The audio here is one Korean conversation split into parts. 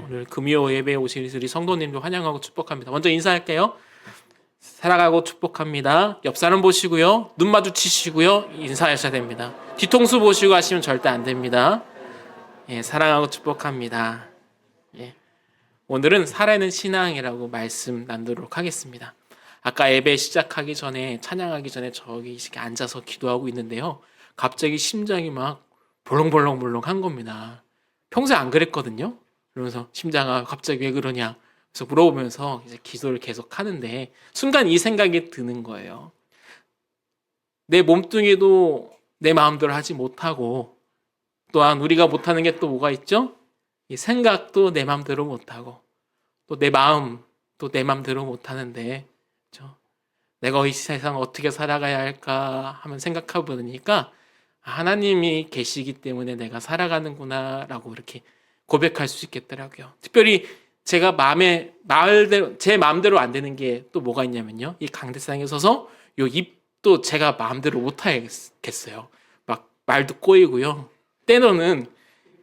오늘 금요 예배에 오신 우리 성도님들 환영하고 축복합니다. 먼저 인사할게요. 사랑하고 축복합니다. 옆 사람 보시고요. 눈 마주치시고요. 인사하셔야 됩니다. 뒤통수 보시고 하시면 절대 안 됩니다. 예, 사랑하고 축복합니다. 예, 오늘은 살아있는 신앙이라고 말씀 나누도록 하겠습니다. 아까 예배 시작하기 전에 찬양하기 전에 저기 이렇게 앉아서 기도하고 있는데요. 갑자기 심장이 막 벌렁벌렁한 겁니다. 평소에 안 그랬거든요. 그러면서 심장아 갑자기 왜 그러냐 그래서 물어보면서 이제 기도를 계속 하는데 순간 이 생각이 드는 거예요. 내 몸뚱이도 내 마음대로 하지 못하고 또한 우리가 못하는 게 또 뭐가 있죠? 이 생각도 내 마음대로 못하고 또 내 마음도 내 마음대로 못하는데 그렇죠? 내가 이 세상 어떻게 살아가야 할까 하면 생각해 보니까 하나님이 계시기 때문에 내가 살아가는구나 라고 이렇게 고백할 수 있겠더라고요. 특별히 제가 제 마음대로 안 되는 게 또 뭐가 있냐면요. 이 강대상에 서서 요 입도 제가 마음대로 못 하겠어요. 막 말도 꼬이고요. 때로는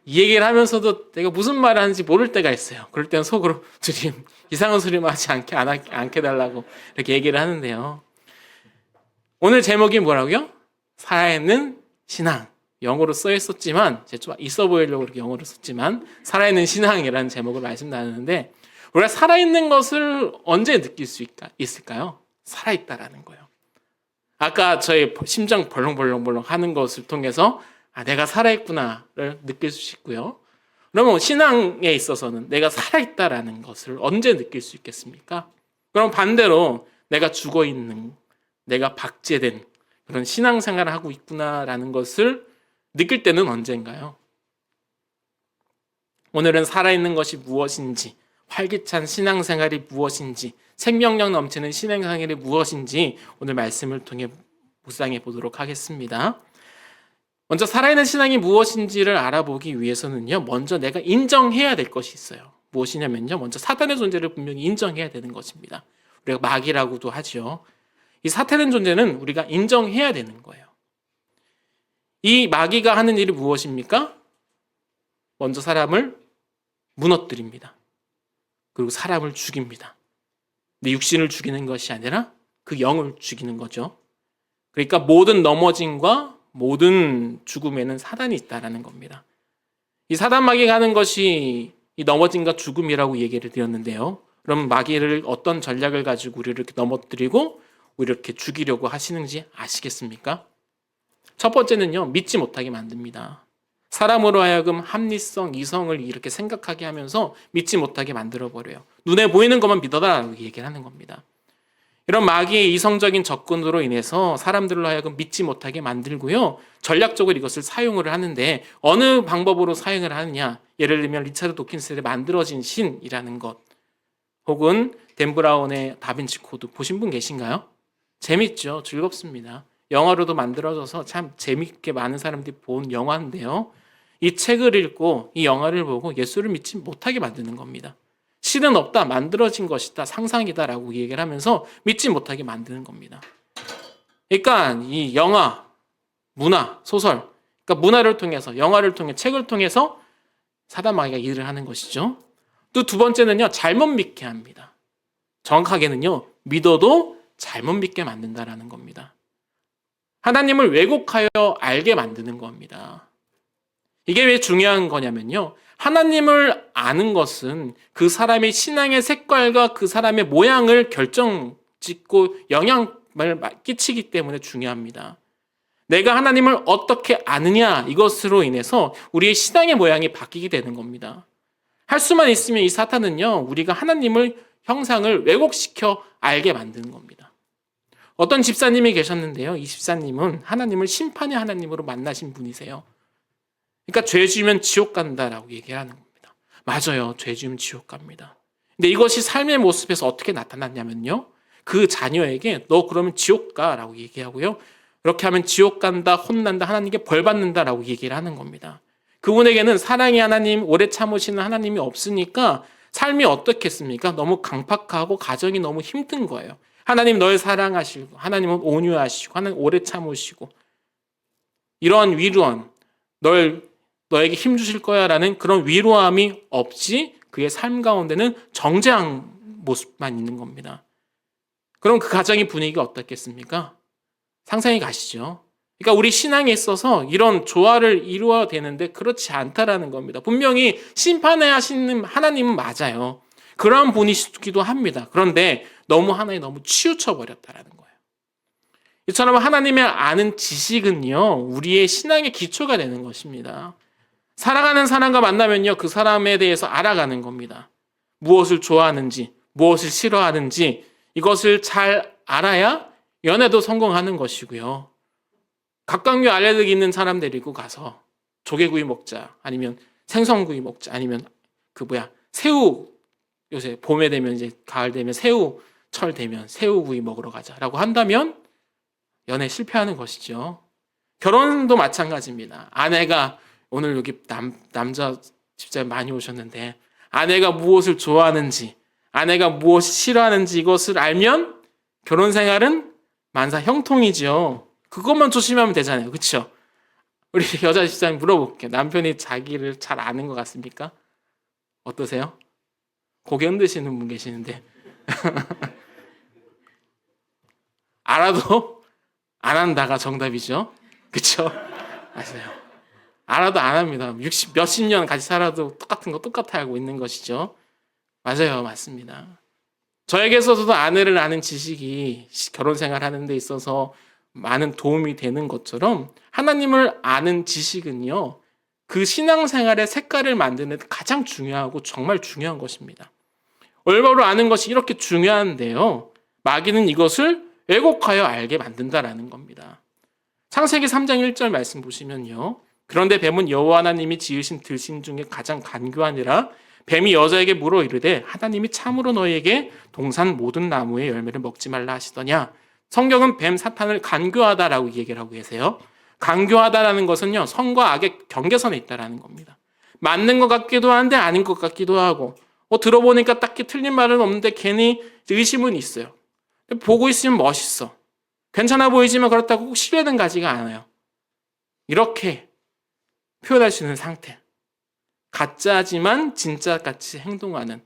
이 얘기를 하면서도 내가 무슨 말을 하는지 모를 때가 있어요. 그럴 때는 속으로 주님 이상한 소리만 하지 않게 달라고 이렇게 얘기를 하는데요. 오늘 제목이 뭐라고요? 살아있는 신앙. 영어로 써 있었지만 제가 좀 있어 보이려고 이렇게 영어로 썼지만 살아있는 신앙이라는 제목을 말씀 나누는데 우리가 살아있는 것을 언제 느낄 수 있을까요? 살아있다라는 거예요. 아까 저희 심장 벌렁벌렁 하는 것을 통해서 내가 살아있구나를 느낄 수 있고요. 그러면 신앙에 있어서는 내가 살아있다라는 것을 언제 느낄 수 있겠습니까? 그럼 반대로 내가 죽어있는, 내가 박제된 그런 신앙생활을 하고 있구나라는 것을 느낄 때는 언젠가요? 오늘은 살아있는 것이 무엇인지, 활기찬 신앙생활이 무엇인지, 생명력 넘치는 신앙생활이 무엇인지 오늘 말씀을 통해 묵상해 보도록 하겠습니다. 먼저 살아있는 신앙이 무엇인지를 알아보기 위해서는요, 먼저 내가 인정해야 될 것이 있어요. 무엇이냐면요, 먼저 사탄의 존재를 분명히 인정해야 되는 것입니다. 우리가 마귀라고도 하죠. 이 사탄의 존재는 우리가 인정해야 되는 거예요. 이 마귀가 하는 일이 무엇입니까? 먼저 사람을 무너뜨립니다. 그리고 사람을 죽입니다. 내 육신을 죽이는 것이 아니라 그 영을 죽이는 거죠. 그러니까 모든 넘어짐과 모든 죽음에는 사단이 있다라는 겁니다. 이 사단 마귀가 하는 것이 이 넘어짐과 죽음이라고 얘기를 드렸는데요. 그럼 마귀를 어떤 전략을 가지고 우리를 이렇게 넘어뜨리고 우리를 이렇게 죽이려고 하시는지 아시겠습니까? 첫 번째는요, 믿지 못하게 만듭니다. 사람으로 하여금 합리성, 이성을 이렇게 생각하게 하면서 믿지 못하게 만들어버려요. 눈에 보이는 것만 믿어라라고 얘기를 하는 겁니다. 이런 마귀의 이성적인 접근으로 인해서 사람들로 하여금 믿지 못하게 만들고요. 전략적으로 이것을 사용을 하는데 어느 방법으로 사용을 하느냐. 예를 들면 리차드 도킨스의 만들어진 신이라는 것 혹은 댄 브라운의 다빈치 코드 보신 분 계신가요? 재밌죠. 즐겁습니다. 영화로도 만들어져서 참 재밌게 많은 사람들이 본 영화인데요. 이 책을 읽고 이 영화를 보고 예수를 믿지 못하게 만드는 겁니다. 신은 없다, 만들어진 것이다, 상상이다라고 얘기를 하면서 믿지 못하게 만드는 겁니다. 그러니까 이 영화, 문화, 소설, 그러니까 문화를 통해서, 영화를 통해, 책을 통해서 사단 마귀가 일을 하는 것이죠. 또 두 번째는요, 잘못 믿게 합니다. 정확하게는요, 믿어도 잘못 믿게 만든다라는 겁니다. 하나님을 왜곡하여 알게 만드는 겁니다. 이게 왜 중요한 거냐면요. 하나님을 아는 것은 그 사람의 신앙의 색깔과 그 사람의 모양을 결정짓고 영향을 끼치기 때문에 중요합니다. 내가 하나님을 어떻게 아느냐 이것으로 인해서 우리의 신앙의 모양이 바뀌게 되는 겁니다. 할 수만 있으면 이 사탄은요. 우리가 하나님을 형상을 왜곡시켜 알게 만드는 겁니다. 어떤 집사님이 계셨는데요. 이 집사님은 하나님을 심판의 하나님으로 만나신 분이세요. 그러니까 죄 지으면 지옥 간다라고 얘기하는 겁니다. 맞아요. 죄 지으면 지옥 갑니다. 근데 이것이 삶의 모습에서 어떻게 나타났냐면요. 그 자녀에게 너 그러면 지옥 가라고 얘기하고요. 그렇게 하면 지옥 간다, 혼난다, 하나님께 벌 받는다라고 얘기를 하는 겁니다. 그분에게는 사랑의 하나님, 오래 참으시는 하나님이 없으니까 삶이 어떻겠습니까? 너무 강팍하고 가정이 너무 힘든 거예요. 하나님 널 사랑하시고 하나님은 온유하시고 하나님 오래 참으시고 이러한 위로함 너에게 힘 주실 거야 라는 그런 위로함이 없이 그의 삶 가운데는 정죄한 모습만 있는 겁니다. 그럼 그 가정의 분위기가 어떻겠습니까? 상상이 가시죠? 그러니까 우리 신앙에 있어서 이런 조화를 이루어야 되는데 그렇지 않다라는 겁니다. 분명히 심판해야 하시는 하나님은 맞아요. 그러한 분이시기도 합니다. 그런데 하나에 너무 치우쳐 버렸다라는 거예요. 이처럼 하나님을 아는 지식은요, 우리의 신앙의 기초가 되는 것입니다. 사랑하는 사람과 만나면요, 그 사람에 대해서 알아가는 겁니다. 무엇을 좋아하는지, 무엇을 싫어하는지 이것을 잘 알아야 연애도 성공하는 것이고요. 각각류 알레르기 있는 사람 데리고 가서 조개구이 먹자, 아니면 생선구이 먹자, 아니면 새우, 요새 봄에 되면 이제 가을 되면 새우철 되면 새우구이 먹으러 가자라고 한다면 연애 실패하는 것이죠. 결혼도 마찬가지입니다. 아내가 오늘 여기 남자 집사님 많이 오셨는데 아내가 무엇을 좋아하는지, 아내가 무엇을 싫어하는지 이것을 알면 결혼 생활은 만사 형통이죠. 그것만 조심하면 되잖아요. 그렇죠? 우리 여자 집사님 물어볼게요. 남편이 자기를 잘 아는 것 같습니까? 어떠세요? 고개 흔드시는 분 계시는데 알아도 안 한다가 정답이죠. 그렇죠? 맞아요. 알아도 안 합니다. 몇십 년 같이 살아도 똑같은 거 똑같아 알고 있는 것이죠. 맞아요. 맞습니다. 저에게 있어서도 아내를 아는 지식이 결혼 생활하는 데 있어서 많은 도움이 되는 것처럼 하나님을 아는 지식은요, 그 신앙생활의 색깔을 만드는 데 가장 중요하고 정말 중요한 것입니다. 올바로 아는 것이 이렇게 중요한데요, 마귀는 이것을 왜곡하여 알게 만든다라는 겁니다. 창세기 3장 1절 말씀 보시면요, 그런데 뱀은 여호와 하나님이 지으신 들신 중에 가장 간교하니라. 뱀이 여자에게 물어 이르되 하나님이 참으로 너희에게 동산 모든 나무의 열매를 먹지 말라 하시더냐. 성경은 뱀 사탄을 간교하다라고 얘기를 하고 계세요. 간교하다라는 것은요, 선과 악의 경계선에 있다라는 겁니다. 맞는 것 같기도 한데 아닌 것 같기도 하고, 들어보니까 딱히 틀린 말은 없는데 괜히 의심은 있어요. 보고 있으면 멋있어. 괜찮아 보이지만 그렇다고 꼭 신뢰는 가지가 않아요. 이렇게 표현할 수 있는 상태. 가짜지만 진짜같이 행동하는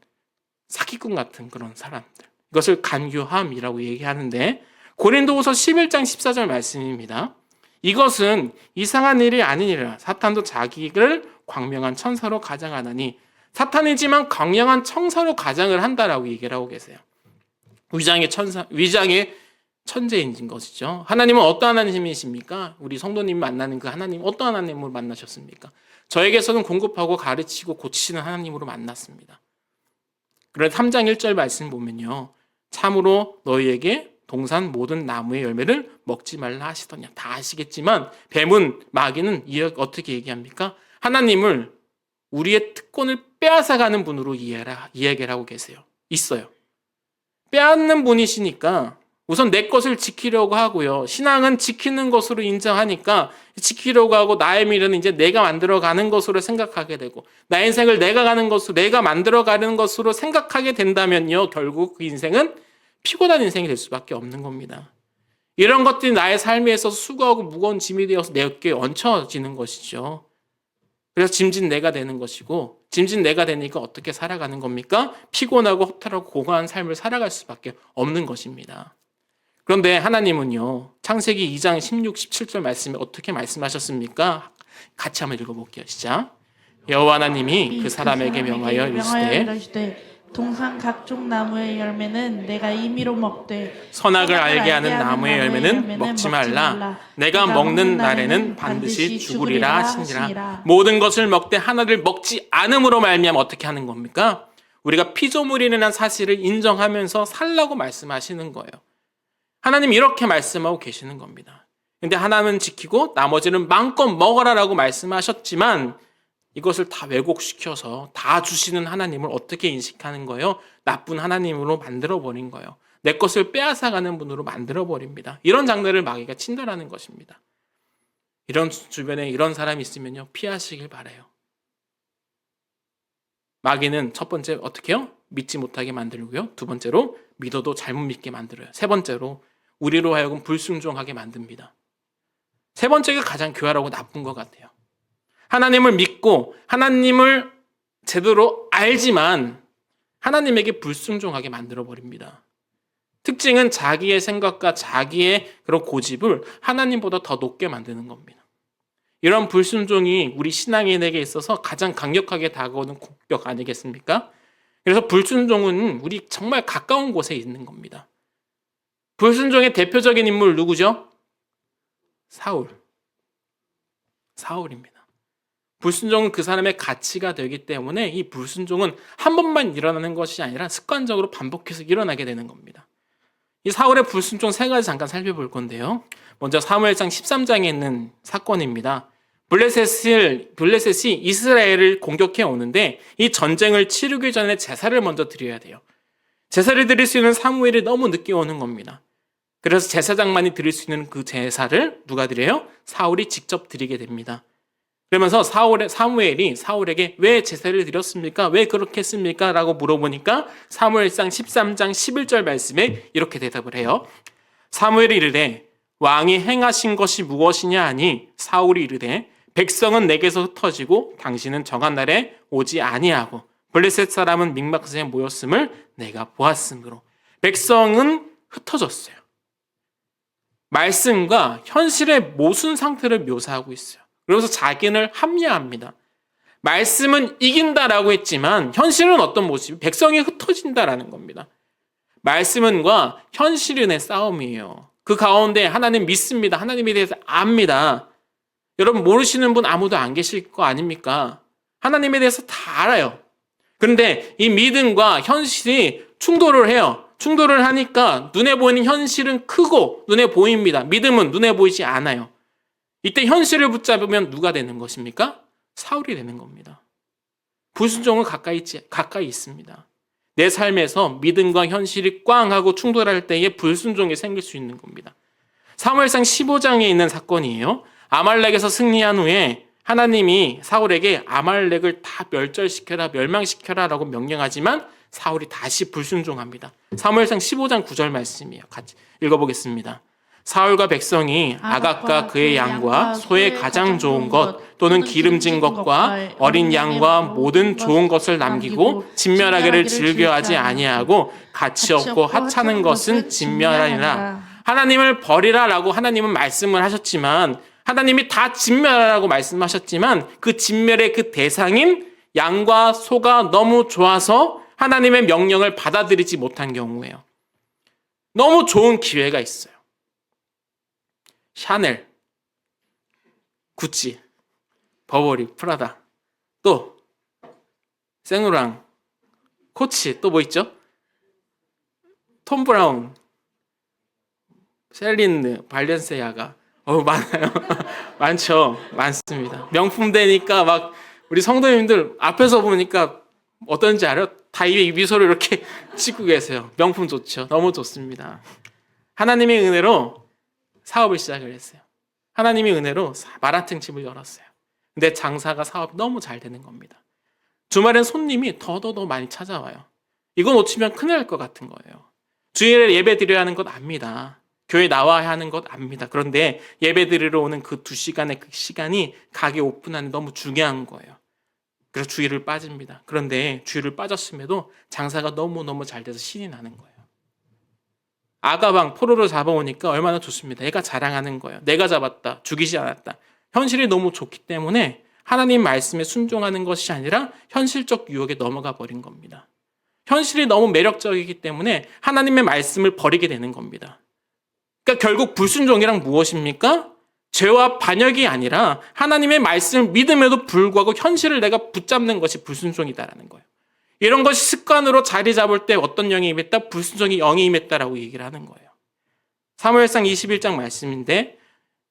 사기꾼 같은 그런 사람들. 이것을 간교함이라고 얘기하는데, 고린도후서 11장 14절 말씀입니다. 이것은 이상한 일이 아니니라. 사탄도 자기를 광명한 천사로 가장하나니, 사탄이지만 광명한 천사로 가장을 한다라고 얘기를 하고 계세요. 위장의 천재인 것이죠. 하나님은 어떠한 하나님이십니까? 우리 성도님 만나는 그 하나님, 어떠한 하나님으로 만나셨습니까? 저에게서는 공급하고 가르치고 고치시는 하나님으로 만났습니다. 그런데 3장 1절 말씀 보면요, 참으로 너희에게 동산 모든 나무의 열매를 먹지 말라 하시더냐. 다 아시겠지만 뱀은, 마귀는 어떻게 얘기합니까? 하나님을 우리의 특권을 빼앗아가는 분으로 이야기를 하고 있어요. 빼앗는 분이시니까 우선 내 것을 지키려고 하고요. 신앙은 지키는 것으로 인정하니까 지키려고 하고, 나의 미래는 이제 내가 만들어가는 것으로 생각하게 되고, 나의 인생을 내가 가는 것으로, 내가 만들어가는 것으로 생각하게 된다면요, 결국 그 인생은 피곤한 인생이 될 수밖에 없는 겁니다. 이런 것들이 나의 삶에 있어서 수고하고 무거운 짐이 되어서 내 어깨에 얹혀지는 것이죠. 그래서 짐진 내가 되는 것이고, 짐진 내가 되니까 어떻게 살아가는 겁니까? 피곤하고 허탈하고 고가한 삶을 살아갈 수밖에 없는 것입니다. 그런데 하나님은요, 창세기 2장 16, 17절 말씀에 어떻게 말씀하셨습니까? 같이 한번 읽어볼게요. 시작. 여호와 하나님이 그 사람에게 명하여 이르시되 동산 각종 나무의 열매는 내가 임의로 먹되 선악을 알게 하는 나무의 열매는 먹지 말라. 내가 먹는 날에는 반드시 죽으리라 하시니라. 모든 것을 먹되 하나를 먹지 않음으로 말미암아 어떻게 하는 겁니까? 우리가 피조물이라는 사실을 인정하면서 살라고 말씀하시는 거예요. 하나님 이렇게 말씀하고 계시는 겁니다. 근데 하나는 지키고 나머지는 마음껏 먹어라라고 말씀하셨지만, 이것을 다 왜곡시켜서 다 주시는 하나님을 어떻게 인식하는 거예요? 나쁜 하나님으로 만들어버린 거예요. 내 것을 빼앗아가는 분으로 만들어버립니다. 이런 장르를 마귀가 친다라는 것입니다. 이런 주변에 이런 사람이 있으면요, 피하시길 바라요. 마귀는 첫 번째 어떻게 해요? 믿지 못하게 만들고요. 두 번째로 믿어도 잘못 믿게 만들어요. 세 번째로 우리로 하여금 불순종하게 만듭니다. 세 번째가 가장 교활하고 나쁜 것 같아요. 하나님을 믿고 하나님을 제대로 알지만 하나님에게 불순종하게 만들어버립니다. 특징은 자기의 생각과 자기의 그런 고집을 하나님보다 더 높게 만드는 겁니다. 이런 불순종이 우리 신앙인에게 있어서 가장 강력하게 다가오는 공격 아니겠습니까? 그래서 불순종은 우리 정말 가까운 곳에 있는 겁니다. 불순종의 대표적인 인물 누구죠? 사울입니다. 불순종은 그 사람의 가치가 되기 때문에 이 불순종은 한 번만 일어나는 것이 아니라 습관적으로 반복해서 일어나게 되는 겁니다. 이 사울의 불순종 세 가지 잠깐 살펴볼 건데요. 먼저 사무엘상 13장에 있는 사건입니다. 블레셋이 이스라엘을 공격해 오는데 이 전쟁을 치르기 전에 제사를 먼저 드려야 돼요. 제사를 드릴 수 있는 사무엘이 너무 늦게 오는 겁니다. 그래서 제사장만이 드릴 수 있는 그 제사를 누가 드려요? 사울이 직접 드리게 됩니다. 그러면서 사무엘이 사울에게 왜 제사를 드렸습니까? 왜 그렇게 했습니까? 라고 물어보니까 사무엘상 13장 11절 말씀에 이렇게 대답을 해요. 사무엘이 이르되 왕이 행하신 것이 무엇이냐 하니 사울이 이르되 백성은 내게서 흩어지고 당신은 정한 날에 오지 아니하고 블레셋 사람은 mik마스에 모였음을 내가 보았으므로. 백성은 흩어졌어요. 말씀과 현실의 모순 상태를 묘사하고 있어요. 그래서 자기를 합리화합니다. 말씀은 이긴다라고 했지만 현실은 어떤 모습이? 백성이 흩어진다라는 겁니다. 말씀은과 현실은의 싸움이에요. 그 가운데 하나님 믿습니다. 하나님에 대해서 압니다. 여러분 모르시는 분 아무도 안 계실 거 아닙니까? 하나님에 대해서 다 알아요. 그런데 이 믿음과 현실이 충돌을 해요. 충돌을 하니까 눈에 보이는 현실은 크고 눈에 보입니다. 믿음은 눈에 보이지 않아요. 이때 현실을 붙잡으면 누가 되는 것입니까? 사울이 되는 겁니다. 불순종은 가까이 있습니다. 내 삶에서 믿음과 현실이 꽝 하고 충돌할 때에 불순종이 생길 수 있는 겁니다. 사무엘상 15장에 있는 사건이에요. 아말렉에서 승리한 후에 하나님이 사울에게 아말렉을 다 멸절시켜라, 멸망시켜라 라고 명령하지만 사울이 다시 불순종합니다. 사무엘상 15장 9절 말씀이에요. 같이 읽어보겠습니다. 사울과 백성이 아각과 그의 양과 소의 가장 좋은 것 또는 기름진 것과 어린 양과 모든 좋은 것을 남기고 진멸하기를 즐겨하지 아니하고 가치 없고 하찮은 것은 진멸하리라. 하나님을 버리라라고 하나님은 말씀을 하셨지만 하나님이 다 진멸하라고 말씀하셨지만 그 진멸의 그 대상인 양과 소가 너무 좋아서 하나님의 명령을 받아들이지 못한 경우예요. 너무 좋은 기회가 있어요. 샤넬, 구찌, 버버리, 프라다, 또 생로랑, 코치, 또 뭐 있죠? 톰 브라운, 셀린, 발렌시아가 많아요. 많죠. 많습니다. 명품 되니까 막 우리 성도님들 앞에서 보니까 어떤지 알아요? 다 입에 미소를 이렇게 짓고 계세요. 명품 좋죠. 너무 좋습니다. 하나님의 은혜로 사업을 시작을 했어요. 하나님의 은혜로 마라탕집을 열었어요. 근데 장사가 사업이 너무 잘 되는 겁니다. 주말엔 손님이 더 많이 찾아와요. 이거 놓치면 큰일 날 것 같은 거예요. 주일에 예배 드려야 하는 것 압니다. 교회 나와야 하는 것 압니다. 그런데 예배 드리러 오는 그 2시간의 그 시간이 가게 오픈하는 너무 중요한 거예요. 그래서 주일을 빠집니다. 그런데 주일을 빠졌음에도 장사가 너무너무 잘 돼서 신이 나는 거예요. 아가방 포로로 잡아오니까 얼마나 좋습니다. 애가 자랑하는 거예요. 내가 잡았다. 죽이지 않았다. 현실이 너무 좋기 때문에 하나님 말씀에 순종하는 것이 아니라 현실적 유혹에 넘어가 버린 겁니다. 현실이 너무 매력적이기 때문에 하나님의 말씀을 버리게 되는 겁니다. 그러니까 결국 불순종이란 무엇입니까? 죄와 반역이 아니라 하나님의 말씀을 믿음에도 불구하고 현실을 내가 붙잡는 것이 불순종이다라는 거예요. 이런 것이 습관으로 자리 잡을 때 어떤 영이 임했다? 불순종이 영이 임했다라고 얘기를 하는 거예요. 사무엘상 21장 말씀인데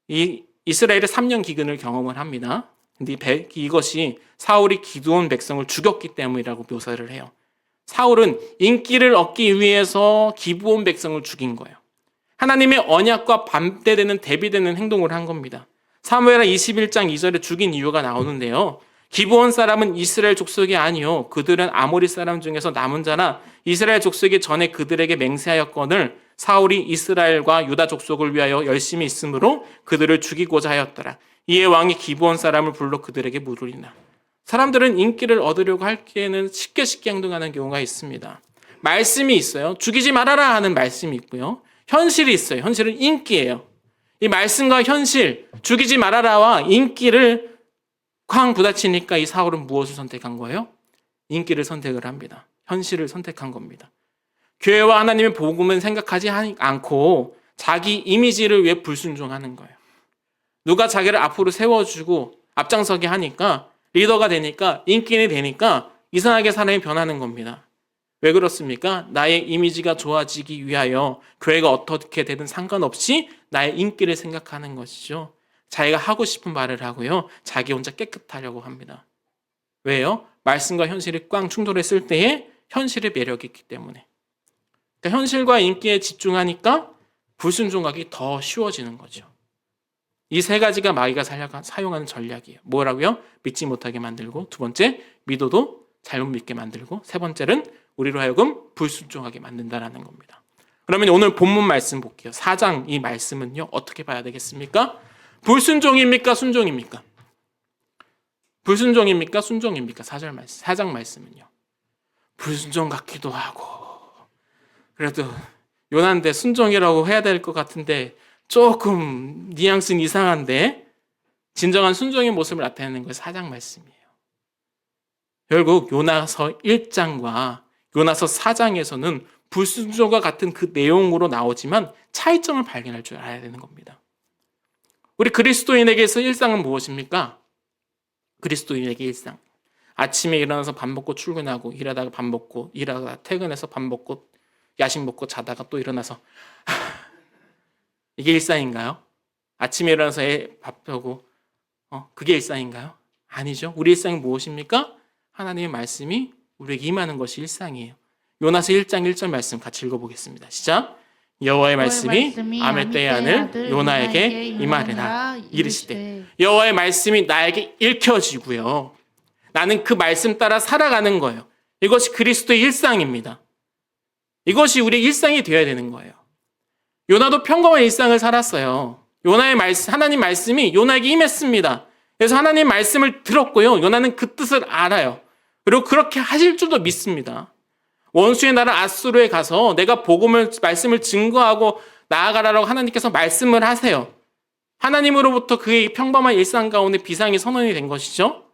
이 이스라엘의 3년 기근을 경험을 합니다. 근데 이것이 사울이 기드온 백성을 죽였기 때문이라고 묘사를 해요. 사울은 인기를 얻기 위해서 기브온 백성을 죽인 거예요. 하나님의 언약과 반대되는 대비되는 행동을 한 겁니다. 사무엘하 21장 2절에 죽인 이유가 나오는데요. 기브온 사람은 이스라엘 족속이 아니요 그들은 아모리 사람 중에서 남은 자나 이스라엘 족속이 전에 그들에게 맹세하였거늘 사울이 이스라엘과 유다 족속을 위하여 열심히 있으므로 그들을 죽이고자 하였더라. 이에 왕이 기브온 사람을 불러 그들에게 물으리나. 사람들은 인기를 얻으려고 할 기에는 쉽게 행동하는 경우가 있습니다. 말씀이 있어요. 죽이지 말아라 하는 말씀이 있고요. 현실이 있어요. 현실은 인기예요. 이 말씀과 현실, 죽이지 말아라와 인기를 쾅 부딪히니까 이 사울은 무엇을 선택한 거예요? 인기를 선택을 합니다. 현실을 선택한 겁니다. 교회와 하나님의 복음은 생각하지 않고 자기 이미지를 위해 불순종하는 거예요. 누가 자기를 앞으로 세워주고 앞장서게 하니까 리더가 되니까 인기인이 되니까 이상하게 사람이 변하는 겁니다. 왜 그렇습니까? 나의 이미지가 좋아지기 위하여 교회가 어떻게 되든 상관없이 나의 인기를 생각하는 것이죠. 자기가 하고 싶은 말을 하고요. 자기 혼자 깨끗하려고 합니다. 왜요? 말씀과 현실이 꽝 충돌했을 때에 현실의 매력이 있기 때문에. 그러니까 현실과 인기에 집중하니까 불순종하기 더 쉬워지는 거죠. 이 세 가지가 마귀가 사용하는 전략이에요. 뭐라고요? 믿지 못하게 만들고, 두 번째, 믿어도 잘못 믿게 만들고, 세 번째는 우리로 하여금 불순종하게 만든다라는 겁니다. 그러면 오늘 본문 말씀 볼게요. 4장 이 말씀은요, 어떻게 봐야 되겠습니까? 불순종입니까? 순종입니까? 불순종입니까? 순종입니까? 4장 말씀은요. 불순종 같기도 하고, 그래도 요나인데 순종이라고 해야 될 것 같은데 조금 뉘앙스는 이상한데 진정한 순종의 모습을 나타내는 것이 4장 말씀이에요. 결국 요나서 1장과 요나서 4장에서는 불순종과 같은 그 내용으로 나오지만 차이점을 발견할 줄 알아야 되는 겁니다. 우리 그리스도인에게서 일상은 무엇입니까? 그리스도인에게 일상. 아침에 일어나서 밥 먹고 출근하고 일하다가 밥 먹고 일하다가 퇴근해서 밥 먹고 야식 먹고 자다가 또 일어나서 이게 일상인가요? 아침에 일어나서 밥하고 그게 일상인가요? 아니죠. 우리 일상이 무엇입니까? 하나님의 말씀이 우리에게 임하는 것이 일상이에요. 요나서 1장 1절 말씀 같이 읽어보겠습니다. 시작. 여호와의 말씀이 아미떼의 아들 요나에게 임하리라 이르시되. 여호와의 말씀이 나에게 읽혀지고요. 나는 그 말씀 따라 살아가는 거예요. 이것이 그리스도의 일상입니다. 이것이 우리의 일상이 되어야 되는 거예요. 요나도 평범한 일상을 살았어요. 요나의 말씀, 하나님 말씀이 요나에게 임했습니다. 그래서 하나님 말씀을 들었고요. 요나는 그 뜻을 알아요. 그리고 그렇게 하실 줄도 믿습니다. 원수의 나라 아수르에 가서 내가 말씀을 증거하고 나아가라고 하나님께서 말씀을 하세요. 하나님으로부터 그의 평범한 일상 가운데 비상이 선언이 된 것이죠.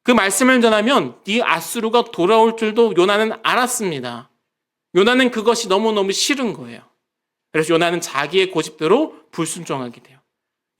그 말씀을 전하면 이 아수르가 돌아올 줄도 요나는 알았습니다. 요나는 그것이 너무너무 싫은 거예요. 그래서 요나는 자기의 고집대로 불순종하게 돼요.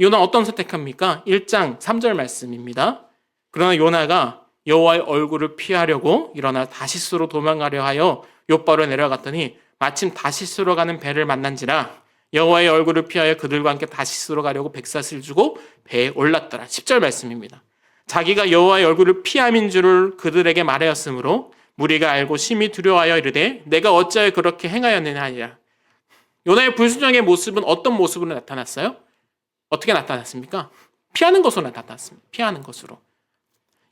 요나 어떤 선택합니까? 1장 3절 말씀입니다. 그러나 요나가 여호와의 얼굴을 피하려고 일어나 다시스로 도망가려 하여 욥바로 내려갔더니 마침 다시스로 가는 배를 만난지라 여호와의 얼굴을 피하여 그들과 함께 다시스로 가려고 백샷을 주고 배에 올랐더라. 10절 말씀입니다. 자기가 여호와의 얼굴을 피함인 줄을 그들에게 말하였으므로 무리가 알고 심히 두려워하여 이르되 내가 어찌하여 그렇게 행하였느냐 하니라. 요나의 불순종의 모습은 어떤 모습으로 나타났어요? 어떻게 나타났습니까? 피하는 것으로 나타났습니다. 피하는 것으로.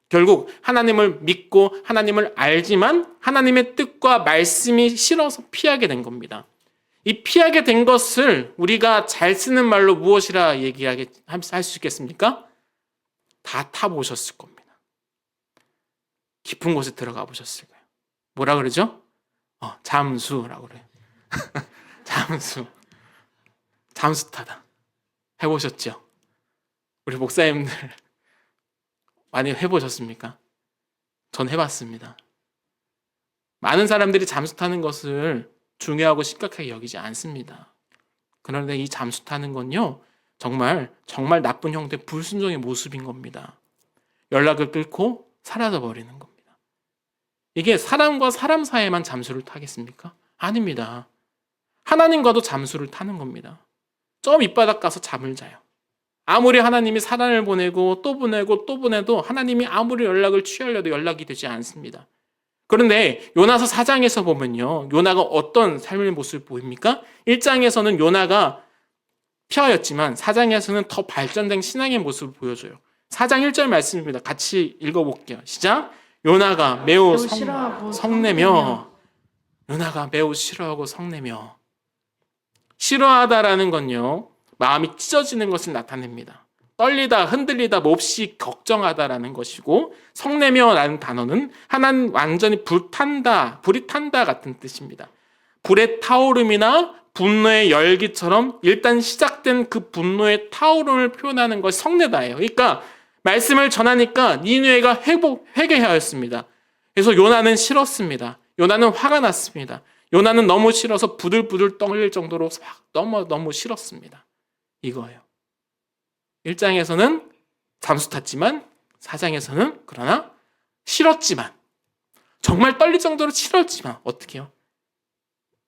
결국 하나님을 믿고 하나님을 알지만 하나님의 뜻과 말씀이 싫어서 피하게 된 겁니다. 이 피하게 된 것을 우리가 잘 쓰는 말로 무엇이라 할 수 있겠습니까? 다 타보셨을 겁니다. 깊은 곳에 들어가 보셨을 거예요. 뭐라 그러죠? 잠수라고 그래요. 잠수 타다. 해보셨죠? 우리 목사님들 많이 해보셨습니까? 전 해봤습니다. 많은 사람들이 잠수 타는 것을 중요하고 심각하게 여기지 않습니다. 그런데 이 잠수 타는 건요, 정말 나쁜 형태의 불순종의 모습인 겁니다. 연락을 끊고 사라져 버리는 겁니다. 이게 사람과 사람 사이에만 잠수를 타겠습니까? 아닙니다. 하나님과도 잠수를 타는 겁니다. 저 밑바닥 가서 잠을 자요. 아무리 하나님이 사단을 보내고 또 보내도 하나님이 아무리 연락을 취하려도 연락이 되지 않습니다. 그런데 요나서 4장에서 보면요, 요나가 어떤 삶의 모습을 보입니까? 1장에서는 요나가 피하였지만 4장에서는 더 발전된 신앙의 모습을 보여줘요. 4장 1절 말씀입니다. 같이 읽어볼게요. 시작. 요나가 매우 성내며 요나가 매우 싫어하고 성내며. 싫어하다라는 건요, 마음이 찢어지는 것을 나타냅니다. 떨리다, 흔들리다, 몹시 걱정하다라는 것이고 성내며라는 단어는 하나는 완전히 불탄다, 불이 탄다 같은 뜻입니다. 불의 타오름이나 분노의 열기처럼 일단 시작된 그 분노의 타오름을 표현하는 것이 성내다예요. 그러니까 말씀을 전하니까 니느웨가 회개하였습니다. 그래서 요나는 싫었습니다. 요나는 화가 났습니다. 요나는 너무 싫어서 부들부들 떨릴 정도로 너무 싫었습니다. 이거예요. 1장에서는 잠수 탔지만 4장에서는 그러나 싫었지만 정말 떨릴 정도로 싫었지만 어떻게 해요?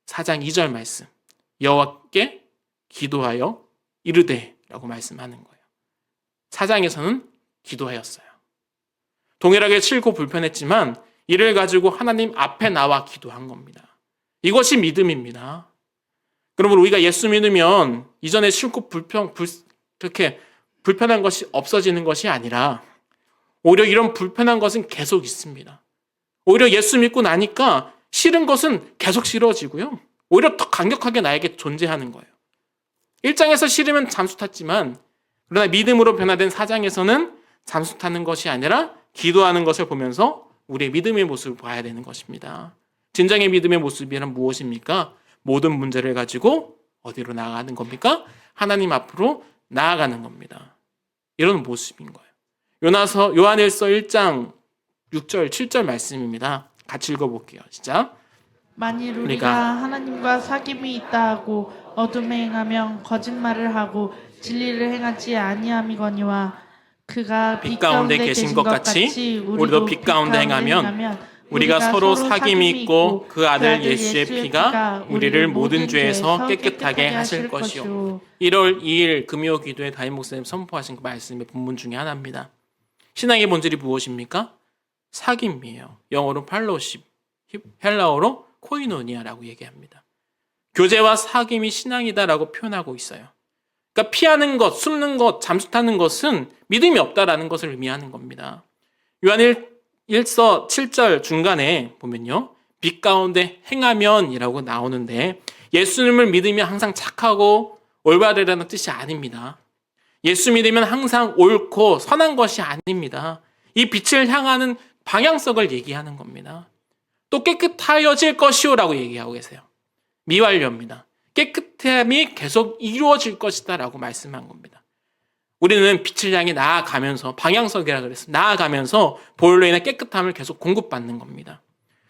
4장 2절 말씀 여호와께 기도하여 이르되 라고 말씀하는 거예요. 4장에서는 기도하였어요. 동일하게 싫고 불편했지만 이를 가지고 하나님 앞에 나와 기도한 겁니다. 이것이 믿음입니다. 그러면 우리가 예수 믿으면 이전에 싫고 그렇게 불편한 것이 없어지는 것이 아니라 오히려 이런 불편한 것은 계속 있습니다. 오히려 예수 믿고 나니까 싫은 것은 계속 싫어지고요. 오히려 더 강력하게 나에게 존재하는 거예요. 1장에서 싫으면 잠수 탔지만 그러나 믿음으로 변화된 4장에서는 잠수 타는 것이 아니라 기도하는 것을 보면서 우리의 믿음의 모습을 봐야 되는 것입니다. 진정의 믿음의 모습이란 무엇입니까? 모든 문제를 가지고 어디로 나아가는 겁니까? 하나님 앞으로 나아가는 겁니다. 이런 모습인 거예요. 요한일서 1장 6절 7절 말씀입니다. 같이 읽어볼게요. 시작. 만일 우리가 하나님과 사귐이 있다 하고 어둠에 행하면 거짓말을 하고 진리를 행하지 아니함이거니와 그가 빛 가운데 계신 것 같이 우리도 빛 가운데 행하면 우리가 서로 사귐이 있고 그 아들 예수의 피가 우리를 모든 죄에서 깨끗하게 하실 것이요. 1월 2일 금요 기도에 담임 목사님 선포하신 그 말씀의 본문 중에 하나입니다. 신앙의 본질이 무엇입니까? 사귐이에요. 영어로 팔로우십, 헬라어로 코이노니아라고 얘기합니다. 교제와 사귐이 신앙이다라고 표현하고 있어요. 그러니까 피하는 것, 숨는 것, 잠수 타는 것은 믿음이 없다라는 것을 의미하는 겁니다. 요한 1서 7절 중간에 보면요. 빛 가운데 행하면이라고 나오는데 예수님을 믿으면 항상 착하고 올바르라는 뜻이 아닙니다. 예수 믿으면 항상 옳고 선한 것이 아닙니다. 이 빛을 향하는 방향성을 얘기하는 겁니다. 또 깨끗하여질 것이오라고 얘기하고 계세요. 미완료입니다. 깨끗함이 계속 이루어질 것이다 라고 말씀한 겁니다. 우리는 빛을 향해 나아가면서 방향성이라고 그랬어요. 나아가면서 보혈로 인해 깨끗함을 계속 공급받는 겁니다.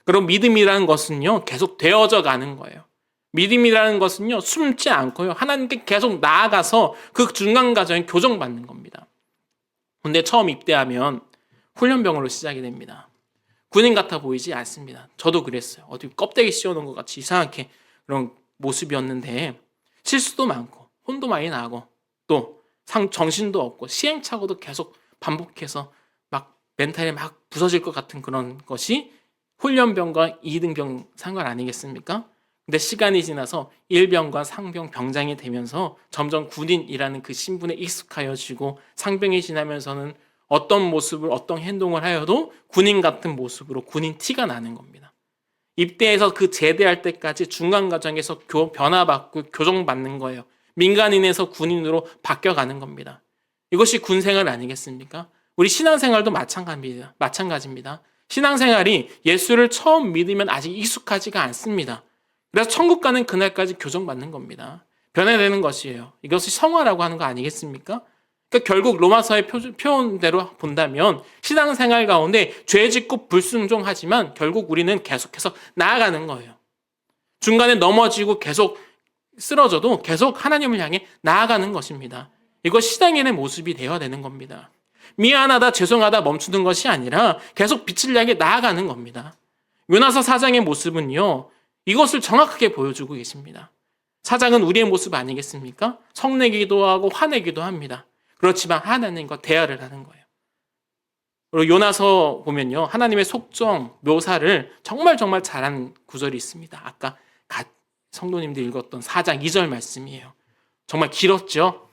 그리고 믿음이라는 것은요 계속 되어져 가는 거예요. 믿음이라는 것은요 숨지 않고요 하나님께 계속 나아가서 그 중간 과정에 교정받는 겁니다. 근데 처음 입대하면 훈련병으로 시작이 됩니다. 군인 같아 보이지 않습니다. 저도 그랬어요. 어디 껍데기 씌워놓은 것 같이 이상하게 그런 모습이었는데 실수도 많고 혼도 많이 나고 또 정신도 없고 시행착오도 계속 반복해서 막 멘탈이 막 부서질 것 같은 그런 것이 훈련병과 2등병 상관 아니겠습니까? 근데 시간이 지나서 1병과 상병 병장이 되면서 점점 군인이라는 그 신분에 익숙하여지고 상병이 지나면서는 어떤 모습을 어떤 행동을 하여도 군인 같은 모습으로 군인 티가 나는 겁니다. 입대해서 그 제대할 때까지 중간 과정에서 변화받고 교정받는 거예요. 민간인에서 군인으로 바뀌어가는 겁니다. 이것이 군생활 아니겠습니까? 우리 신앙생활도 마찬가지입니다. 신앙생활이 예수를 처음 믿으면 아직 익숙하지가 않습니다. 그래서 천국 가는 그날까지 교정받는 겁니다. 변화되는 것이에요. 이것이 성화라고 하는 거 아니겠습니까? 그러니까 결국 로마서의 표현대로 본다면 신앙생활 가운데 죄 짓고 불순종하지만 결국 우리는 계속해서 나아가는 거예요. 중간에 넘어지고 계속 쓰러져도 계속 하나님을 향해 나아가는 것입니다. 이거 신앙인의 모습이 되어야 되는 겁니다. 미안하다, 죄송하다 멈추는 것이 아니라 계속 빛을 향해 나아가는 겁니다. 요나서 4장의 모습은요. 이것을 정확하게 보여주고 계십니다. 4장은 우리의 모습 아니겠습니까? 성내기도 하고 화내기도 합니다. 그렇지만 하나님과 대화를 하는 거예요. 그리고 요나서 보면요. 하나님의 속정, 묘사를 정말 잘한 구절이 있습니다. 아까 성도님들 읽었던 4장 2절 말씀이에요. 정말 길었죠?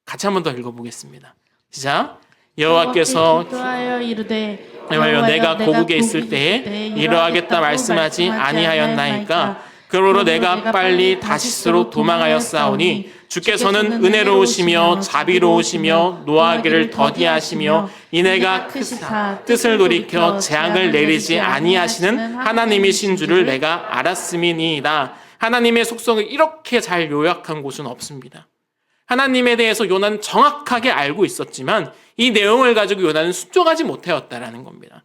같이 한 번 더 읽어보겠습니다. 시작. 여호와께서 기도하여 이르되 내가 고국에 있을 때에 이러하겠다 말씀하지 아니하였나이까 그러므로 내가 빨리 다시스로 도망하였사오니 주께서는 은혜로우시며 자비로우시며 노하기를 더디하시며 인애가 크사 뜻을 돌이켜 재앙을 내리지 아니하시는 하나님이신 줄을 내가 알았음이니이다. 하나님의 속성을 이렇게 잘 요약한 곳은 없습니다. 하나님에 대해서 요나는 정확하게 알고 있었지만 이 내용을 가지고 요나는 순종하지 못하였다라는 겁니다.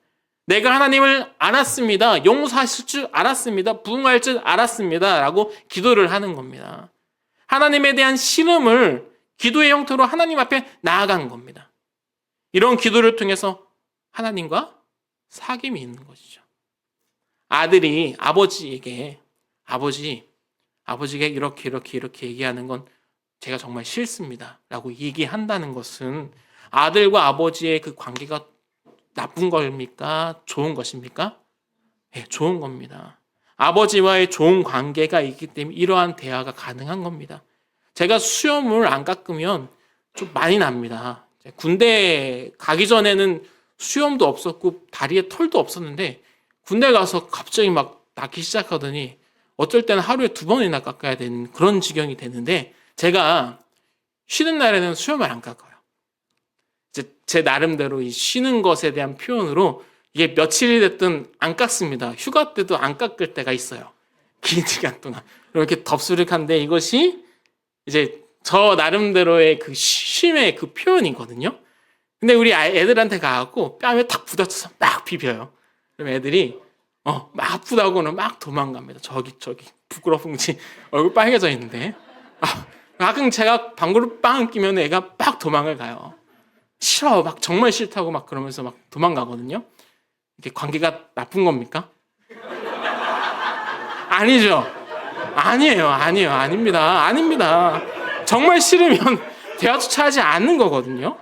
내가 하나님을 알았습니다. 용서하실 줄 알았습니다. 부응할 줄 알았습니다. 라고 기도를 하는 겁니다. 하나님에 대한 신음을 기도의 형태로 하나님 앞에 나아간 겁니다. 이런 기도를 통해서 하나님과 사귐이 있는 것이죠. 아들이 아버지에게 이렇게 얘기하는 건 제가 정말 싫습니다. 라고 얘기한다는 것은 아들과 아버지의 그 관계가 나쁜 겁니까? 좋은 것입니까? 네, 좋은 겁니다. 아버지와의 좋은 관계가 있기 때문에 이러한 대화가 가능한 겁니다. 제가 수염을 안 깎으면 좀 많이 납니다. 군대 가기 전에는 수염도 없었고 다리에 털도 없었는데 군대 가서 갑자기 막 나기 시작하더니 어쩔 때는 하루에 2번이나 깎아야 되는 그런 지경이 되는데 제가 쉬는 날에는 수염을 안 깎아요. 제 나름대로 이 쉬는 것에 대한 표현으로 이게 며칠이 됐든 안 깎습니다. 휴가 때도 안 깎을 때가 있어요. 긴 시간 동안. 이렇게 덥수룩한데 이것이 이제 저 나름대로의 그 쉼의 그 표현이거든요. 근데 우리 애들한테 가갖고 뺨에 탁 부딪혀서 막 비벼요. 그럼 애들이 막 아프다고는 막 도망갑니다. 저기 부끄러운지 얼굴 빨개져 있는데 가끔 제가 방구를 빵 끼면 애가 막 도망을 가요. 싫어, 막 정말 싫다고 막 그러면서 막 도망가거든요. 이게 관계가 나쁜 겁니까? 아니죠. 아닙니다. 정말 싫으면 대화조차 하지 않는 거거든요.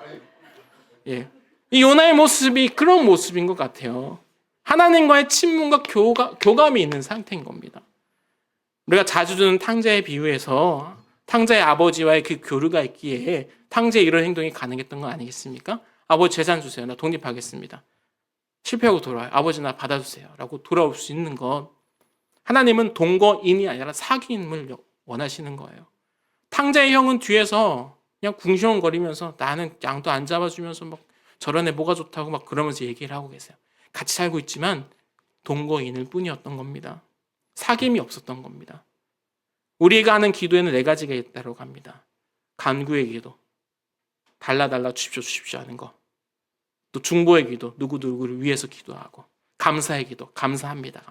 예. 이 요나의 모습이 그런 모습인 것 같아요. 하나님과의 친분과 교감이 있는 상태인 겁니다. 우리가 자주 주는 탕자의 비유에서 탕자의 아버지와의 그 교류가 있기에 탕자의 이런 행동이 가능했던 거 아니겠습니까? 아버지 재산 주세요. 나 독립하겠습니다. 실패하고 돌아와요. 아버지 나 받아주세요. 라고 돌아올 수 있는 것. 하나님은 동거인이 아니라 사귐을 원하시는 거예요. 탕자의 형은 뒤에서 그냥 궁시렁거리면서 나는 양도 안 잡아주면서 막 저런 애 뭐가 좋다고 막 그러면서 얘기를 하고 계세요. 같이 살고 있지만 동거인일 뿐이었던 겁니다. 사귐이 없었던 겁니다. 우리가 하는 기도에는 4가지가 있다고 합니다. 간구의 기도, 달라달라 주십시오 하는 거. 또 중보의 기도, 누구를 위해서 기도하고. 감사의 기도, 감사합니다.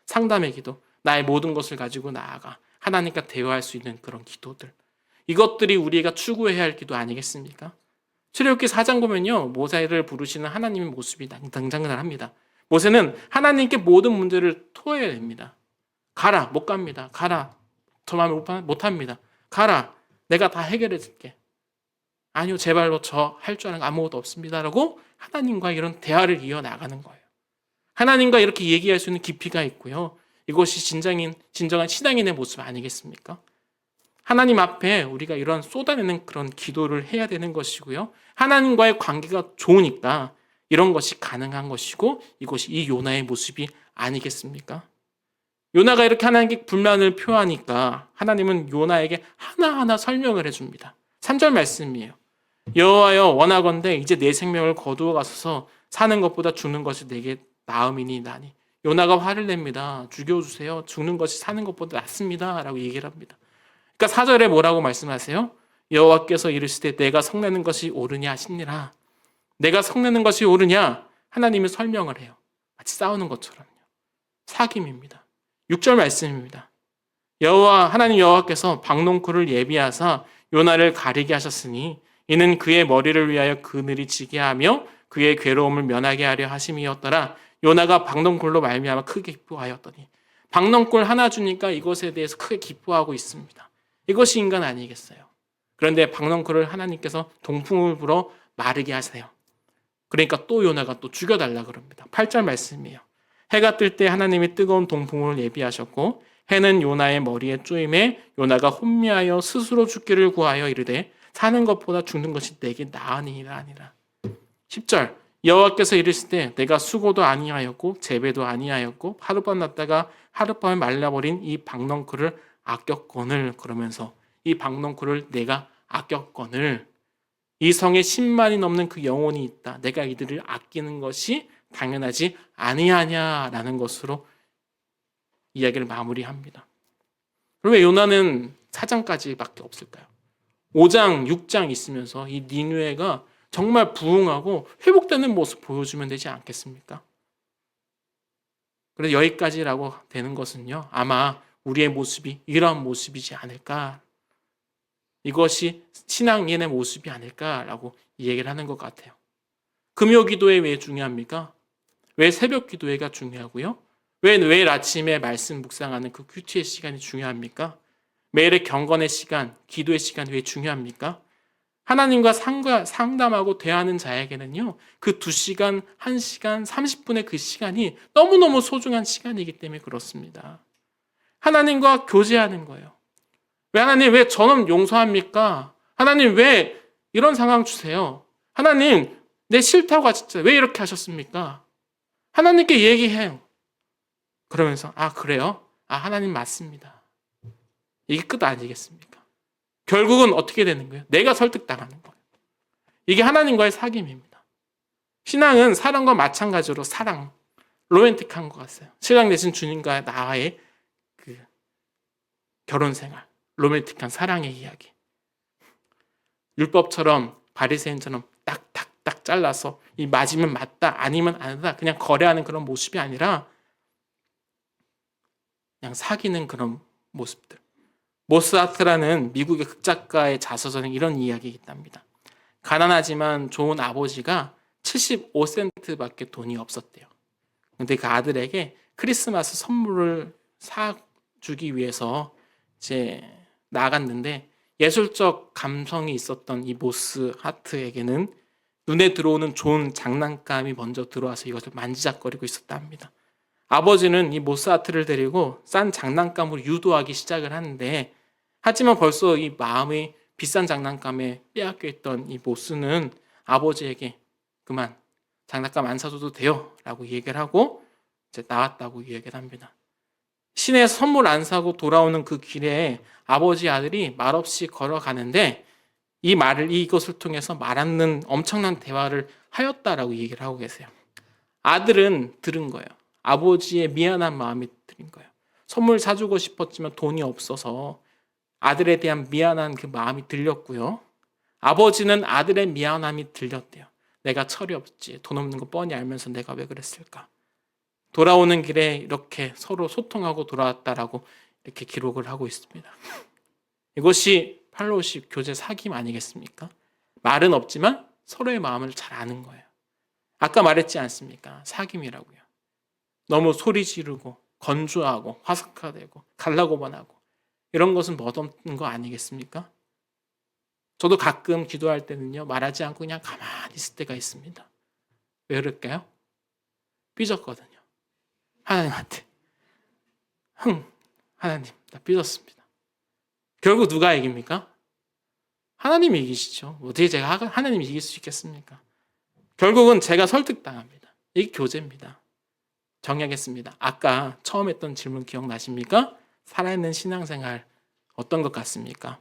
상담의 기도, 나의 모든 것을 가지고 나아가 하나님과 대화할 수 있는 그런 기도들. 이것들이 우리가 추구해야 할 기도 아니겠습니까? 출애굽기 4장 보면요, 모세를 부르시는 하나님의 모습이 등장을 합니다. 모세는 하나님께 모든 문제를 토해야 됩니다. 가라, 못 갑니다. 가라, 저 마음에 못합니다. 가라, 내가 다 해결해 줄게. 아니요, 제발로 저 할 줄 아는 거 아무것도 없습니다. 라고 하나님과 이런 대화를 이어나가는 거예요. 하나님과 이렇게 얘기할 수 있는 깊이가 있고요. 이것이 진정한 신앙인의 모습 아니겠습니까? 하나님 앞에 우리가 이런 쏟아내는 그런 기도를 해야 되는 것이고요. 하나님과의 관계가 좋으니까 이런 것이 가능한 것이고 이것이 이 요나의 모습이 아니겠습니까? 요나가 이렇게 하나님께 불만을 표하니까 하나님은 요나에게 하나하나 설명을 해줍니다. 3절 말씀이에요. 여호와여 원하건대 이제 내 생명을 거두어 가소서 사는 것보다 죽는 것이 내게 나음이니 나니. 요나가 화를 냅니다. 죽여주세요. 죽는 것이 사는 것보다 낫습니다. 라고 얘기를 합니다. 그러니까 4절에 뭐라고 말씀하세요? 여호와께서 이르시되 내가 성내는 것이 옳으냐 하시니라. 내가 성내는 것이 옳으냐? 하나님이 설명을 해요. 마치 싸우는 것처럼요. 사귐입니다. 6절 말씀입니다. 하나님 여호와께서 박농쿨을 예비하사 요나를 가리게 하셨으니 이는 그의 머리를 위하여 그늘이 지게 하며 그의 괴로움을 면하게 하려 하심이었더라. 요나가 박농쿨로 말미암아 크게 기뻐하였더니. 박농쿨 하나 주니까 이것에 대해서 크게 기뻐하고 있습니다. 이것이 인간 아니겠어요? 그런데 박농쿨을 하나님께서 동풍을 불어 마르게 하세요. 그러니까 또 요나가 또 죽여달라 그럽니다. 8절 말씀이에요. 해가 뜰 때 하나님이 뜨거운 동풍을 예비하셨고 해는 요나의 머리에 쪼임에 요나가 혼미하여 스스로 죽기를 구하여 이르되 사는 것보다 죽는 것이 내게 나으니라 아니라. 10절 여호와께서 이르실 때 내가 수고도 아니하였고 재배도 아니하였고 하룻밤 났다가 하룻밤에 말라버린 이 박넝쿨을 아꼈거늘, 그러면서 이 박넝쿨을 내가 아꼈거늘, 이 성에 10만이 넘는 그 영혼이 있다. 내가 이들을 아끼는 것이 당연하지 아니하냐라는 것으로 이야기를 마무리합니다. 그럼 왜 요나는 4장까지밖에 없을까요? 5장, 6장 있으면서 이 니느웨가 정말 부흥하고 회복되는 모습 보여주면 되지 않겠습니까? 그래서 여기까지라고 되는 것은요, 아마 우리의 모습이 이러한 모습이지 않을까, 이것이 신앙인의 모습이 아닐까라고 이 얘기를 하는 것 같아요. 금요 기도회 왜 중요합니까? 왜 새벽 기도회가 중요하고요? 왜 매일 아침에 말씀 묵상하는 그 큐티의 시간이 중요합니까? 매일의 경건의 시간, 기도의 시간이 왜 중요합니까? 하나님과 상담하고 대화하는 자에게는요, 그 2시간, 1시간, 30분의 그 시간이 너무너무 소중한 시간이기 때문에 그렇습니다. 하나님과 교제하는 거예요. 왜 하나님, 왜 저는 용서합니까? 하나님, 왜 이런 상황 주세요? 하나님, 내 싫다고 하셨잖아요. 왜 이렇게 하셨습니까? 하나님께 얘기해요. 그러면서, 아, 그래요? 아, 하나님 맞습니다. 이게 끝 아니겠습니까? 결국은 어떻게 되는 거예요? 내가 설득당하는 거예요. 이게 하나님과의 사귐입니다. 신앙은 사랑과 마찬가지로 사랑, 로맨틱한 것 같아요. 신랑 대신 주님과 나와의 그 결혼 생활, 로맨틱한 사랑의 이야기. 율법처럼 바리새인처럼 딱딱딱 잘라서 이 맞으면 맞다, 아니면 아니다, 그냥 거래하는 그런 모습이 아니라 그냥 사귀는 그런 모습들. 모스아트라는 미국의 극작가의 자서전에 이런 이야기가 있답니다. 가난하지만 좋은 아버지가 75센트밖에 돈이 없었대요. 근데 그 아들에게 크리스마스 선물을 사주기 위해서 이제 나갔는데, 예술적 감성이 있었던 이 모스하트에게는 눈에 들어오는 좋은 장난감이 먼저 들어와서 이것을 만지작거리고 있었다 합니다. 아버지는 이 모스아트를 데리고 싼 장난감으로 유도하기 시작을 하는데, 하지만 벌써 이 마음이 비싼 장난감에 빼앗겨 있던 이 모스는 아버지에게 그만 장난감 안 사줘도 돼요 라고 얘기를 하고 이제 나왔다고 얘기를 합니다. 시내에서 선물 안 사고 돌아오는 그 길에 아버지 아들이 말없이 걸어가는데, 이것을 통해서 말 않는 엄청난 대화를 하였다라고 얘기를 하고 계세요. 아들은 들은 거예요. 아버지의 미안한 마음이 들은 거예요. 선물 사주고 싶었지만 돈이 없어서 아들에 대한 미안한 그 마음이 들렸고요. 아버지는 아들의 미안함이 들렸대요. 내가 철이 없지, 돈 없는 거 뻔히 알면서 내가 왜 그랬을까. 돌아오는 길에 이렇게 서로 소통하고 돌아왔다라고 이렇게 기록을 하고 있습니다. 이것이 팔로우십, 교제 사귐 아니겠습니까? 말은 없지만 서로의 마음을 잘 아는 거예요. 아까 말했지 않습니까? 사귐이라고요. 너무 소리 지르고 건조하고 화석화되고 갈라고만하고 이런 것은 멋없는 거 아니겠습니까? 저도 가끔 기도할 때는요, 말하지 않고 그냥 가만히 있을 때가 있습니다. 왜 그럴까요? 삐졌거든요. 하나님한테. 하나님, 나 삐졌습니다. 결국 누가 이깁니까? 하나님이 이기시죠. 어떻게 제가 하나님이 이길 수 있겠습니까? 결국은 제가 설득당합니다. 이게 교제입니다. 정리하겠습니다. 아까 처음 했던 질문 기억나십니까? 살아있는 신앙생활 어떤 것 같습니까?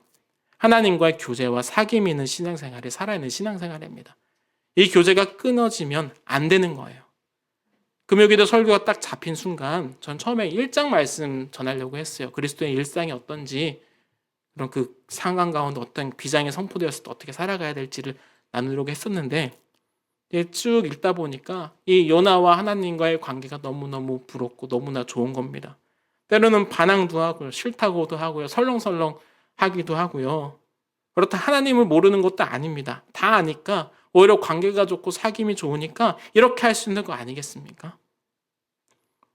하나님과의 교제와 사귐이 있는 신앙생활이 살아있는 신앙생활입니다. 이 교제가 끊어지면 안 되는 거예요. 금요기도 설교가 딱 잡힌 순간 전 처음에 1장 말씀 전하려고 했어요. 그리스도의 일상이 어떤지, 그런 그 상황 가운데 어떤 비장이 선포되었을 때 어떻게 살아가야 될지를 나누려고 했었는데, 쭉 읽다 보니까 이 요나와 하나님과의 관계가 너무너무 부럽고 너무나 좋은 겁니다. 때로는 반항도 하고요, 싫다고도 하고요, 설렁설렁 하기도 하고요. 그렇다 하나님을 모르는 것도 아닙니다. 다 아니까 오히려 관계가 좋고 사귐이 좋으니까 이렇게 할 수 있는 거 아니겠습니까?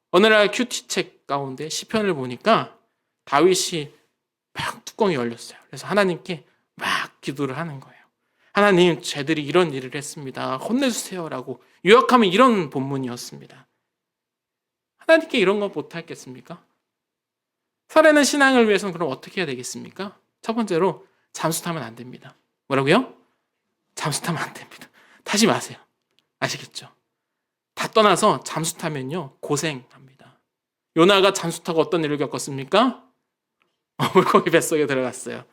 어느 날 큐티책 가운데 시편을 보니까 다윗이 막 뚜껑이 열렸어요. 그래서 하나님께 막 기도를 하는 거예요. 하나님, 쟤들이 이런 일을 했습니다. 혼내주세요라고 요약하면 이런 본문이었습니다. 하나님께 이런 거 못하겠습니까? 살아있는 신앙을 위해서는 그럼 어떻게 해야 되겠습니까? 첫 번째로 잠수 타면 안 됩니다. 뭐라고요? 잠수 타면 안 됩니다. 타지 마세요. 아시겠죠? 다 떠나서 잠수 타면요 고생합니다. 요나가 잠수 타고 어떤 일을 겪었습니까? 물고기 뱃속에 들어갔어요.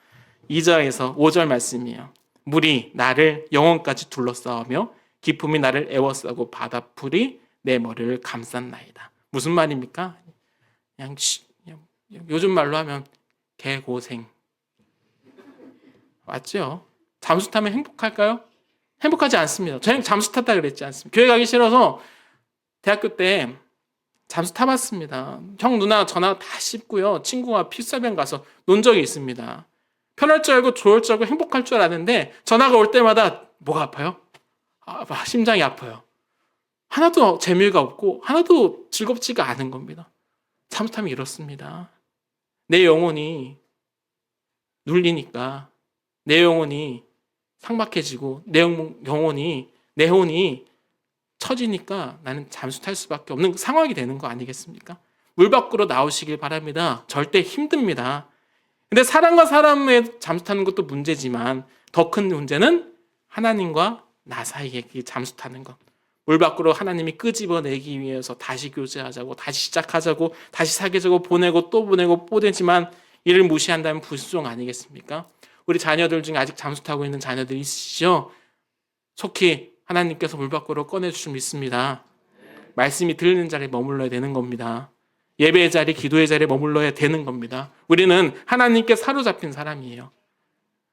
2절에서 5절 말씀이에요. 물이 나를 영혼까지 둘러싸으며 기품이 나를 애워싸고 바다풀이 내 머리를 감쌌나이다. 무슨 말입니까? 그냥 요즘 말로 하면 개고생. 맞죠? 잠수 타면 행복할까요? 행복하지 않습니다. 저는 잠수 탔다 그랬지 않습니까? 교회 가기 싫어서 대학교 때 잠수 타봤습니다. 형, 누나 전화 다 씹고요. 친구와 필사병 가서 논 적이 있습니다. 편할 줄 알고 좋을 줄 알고 행복할 줄 아는데 전화가 올 때마다 뭐가 아파요? 심장이 아파요. 하나도 재미가 없고 하나도 즐겁지가 않은 겁니다. 잠수 타면 이렇습니다. 내 영혼이 눌리니까 내 영혼이 삭막해지고 내 영혼이 내 혼이 처지니까 나는 잠수 탈 수밖에 없는 상황이 되는 거 아니겠습니까? 물 밖으로 나오시길 바랍니다. 절대 힘듭니다. 근데 사람과 사람의 잠수 타는 것도 문제지만 더 큰 문제는 하나님과 나 사이에 잠수 타는 것. 물 밖으로 하나님이 끄집어내기 위해서 다시 교제하자고, 다시 시작하자고, 다시 사귀자고 보내고 또 보내지만 이를 무시한다면 불순종 아니겠습니까? 우리 자녀들 중에 아직 잠수 타고 있는 자녀들 있으시죠? 속히 하나님께서 물 밖으로 꺼내주실 믿습니다. 말씀이 들리는 자리에 머물러야 되는 겁니다. 예배의 자리, 기도의 자리에 머물러야 되는 겁니다. 우리는 하나님께 사로잡힌 사람이에요.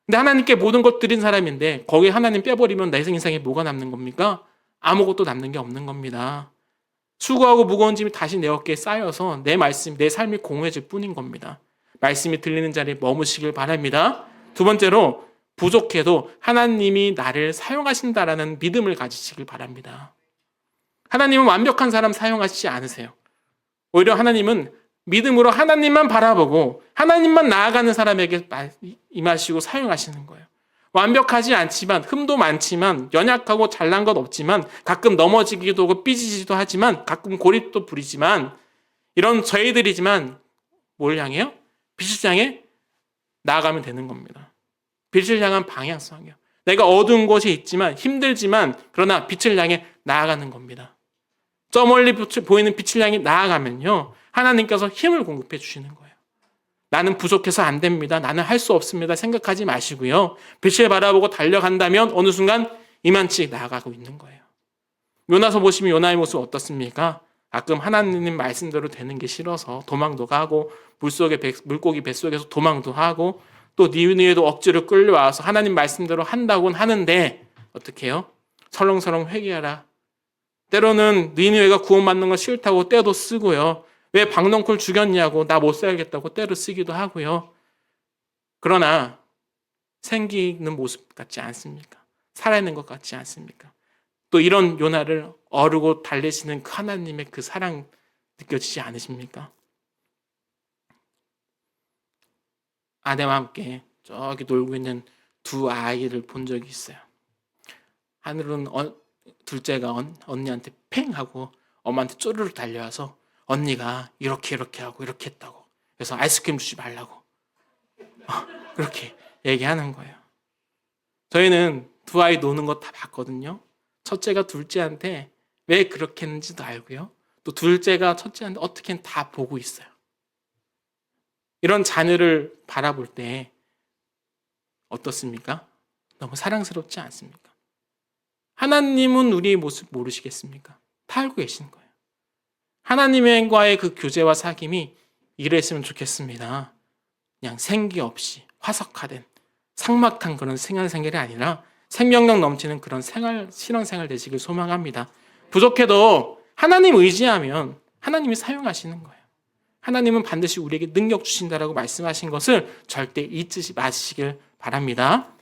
근데 하나님께 모든 것 드린 사람인데 거기에 하나님 빼버리면 내 인생에 뭐가 남는 겁니까? 아무것도 남는 게 없는 겁니다. 수고하고 무거운 짐이 다시 내 어깨에 쌓여서 내 말씀, 내 삶이 공허해질 뿐인 겁니다. 말씀이 들리는 자리에 머무시길 바랍니다. 두 번째로 부족해도 하나님이 나를 사용하신다라는 믿음을 가지시길 바랍니다. 하나님은 완벽한 사람 사용하시지 않으세요. 오히려 하나님은 믿음으로 하나님만 바라보고 하나님만 나아가는 사람에게 임하시고 사용하시는 거예요. 완벽하지 않지만 흠도 많지만 연약하고 잘난 것 없지만 가끔 넘어지기도 하고 삐지기도 하지만 가끔 고립도 부리지만 이런 저희들이지만 뭘 향해요? 빛을 향해 나아가면 되는 겁니다. 빛을 향한 방향성이요. 내가 어두운 곳에 있지만 힘들지만 그러나 빛을 향해 나아가는 겁니다. 저 멀리 보이는 빛을 향해 나아가면요 하나님께서 힘을 공급해 주시는 거예요. 나는 부족해서 안 됩니다. 나는 할 수 없습니다. 생각하지 마시고요. 빛을 바라보고 달려간다면 어느 순간 이만치 나아가고 있는 거예요. 요나서 보시면 요나의 모습 어떻습니까? 가끔 하나님 말씀대로 되는 게 싫어서 도망도 가고 물고기 뱃속에서 도망도 하고 또 니느웨도 억지로 끌려와서 하나님 말씀대로 한다고는 하는데 어떻게 해요? 설렁설렁 회개하라. 때로는 니느웨가 구원받는 거 싫다고 때도 쓰고요. 왜 박넝쿨 죽였냐고 나 못 살겠다고 때로 쓰기도 하고요. 그러나 생기는 모습 같지 않습니까? 살아있는 것 같지 않습니까? 또 이런 요나를 어르고 달래시는 그 하나님의 그 사랑 느껴지지 않으십니까? 아내와 함께 저기 놀고 있는 두 아이를 본 적이 있어요. 하늘은 둘째가 언니한테 팽 하고 엄마한테 쪼르르 달려와서 언니가 이렇게 하고 이렇게 했다고. 그래서 아이스크림 주지 말라고. 그렇게 얘기하는 거예요. 저희는 두 아이 노는 거 다 봤거든요. 첫째가 둘째한테 왜 그렇게 했는지도 알고요. 또 둘째가 첫째한테 어떻게 했는지 다 보고 있어요. 이런 자녀를 바라볼 때 어떻습니까? 너무 사랑스럽지 않습니까? 하나님은 우리의 모습 모르시겠습니까? 다 알고 계시는 거예요. 하나님과의 그 교제와 사귐이 이랬으면 좋겠습니다. 그냥 생기 없이 화석화된 삭막한 그런 생활이 아니라 생명력 넘치는 그런 신앙생활 되시길 소망합니다. 부족해도 하나님 의지하면 하나님이 사용하시는 거예요. 하나님은 반드시 우리에게 능력 주신다라고 말씀하신 것을 절대 잊지 마시길 바랍니다.